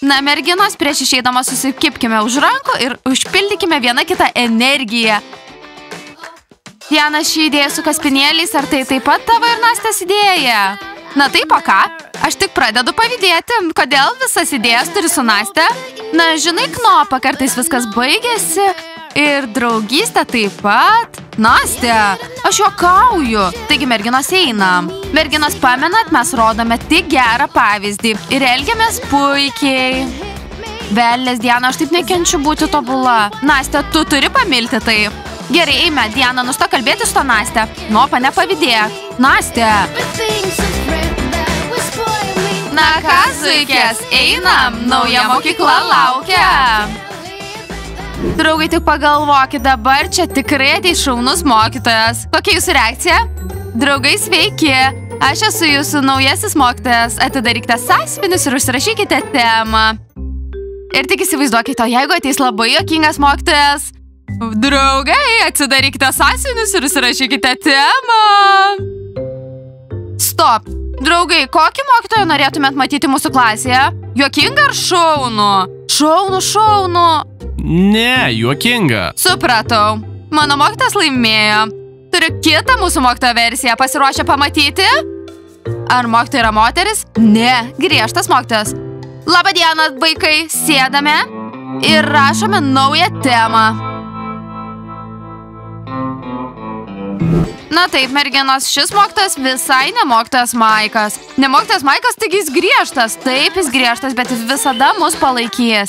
Na, merginos, prieš išeidama susikipkime už rankų ir užpildykime vieną kitą energiją. Diana, ši idėja su kaspinėliais, ar tai taip pat tavo ir Nastės idėja? Na taip, o ką? Aš tik pradedu pavydėti. Kodėl visas idėjas turi su Nastė? Na, žinai, Knopa, kartais viskas baigėsi. Ir draugystė taip pat. Nastė, aš juokauju. Taigi merginos einam. Merginos, pamenat, mes rodome tik gerą pavyzdį. Ir elgiamės puikiai. Velės, Diana, aš taip nekenčiu būti tobula. Nastė, tu turi pamilti tai. Gerai, eime, Diana, nustok kalbėti su to Nastė. Knopa, nepavydėk. Nastė. Na ką, zuikės, einam, nauja mokykla laukia. Draugai, tik pagalvokit, dabar čia tikrai ateis šaunus mokytojas. Kokia jūsų reakcija? Draugai, sveiki. Aš esu jūsų naujasis mokytojas. Atidarykite sąsiuvinius ir užsirašykite temą. Ir tik įsivaizduokite, jeigu ateis labai juokingas mokytojas. Draugai, atsidarykite sąsiuvinius ir užsirašykite temą. Stop. Draugai, kokį mokytoją norėtumėt matyti mūsų klasėje? Juokingą ar šaunų? Šaunų. Ne, juokinga. Supratau. Mano mokytojas laimėjo. Turiu kitą mūsų mokytojo versiją. Pasiruošę pamatyti? Ar mokytoja yra moteris? Ne, griežtas mokytojas. Labą dieną, vaikai. Sėdame ir rašome naują temą. Na taip, merginos, šis mokytojas visai ne mokytojas Maikas. Ne mokytojas Maikas, taigi jis griežtas. Taip, jis griežtas, bet jis visada mus palaikys.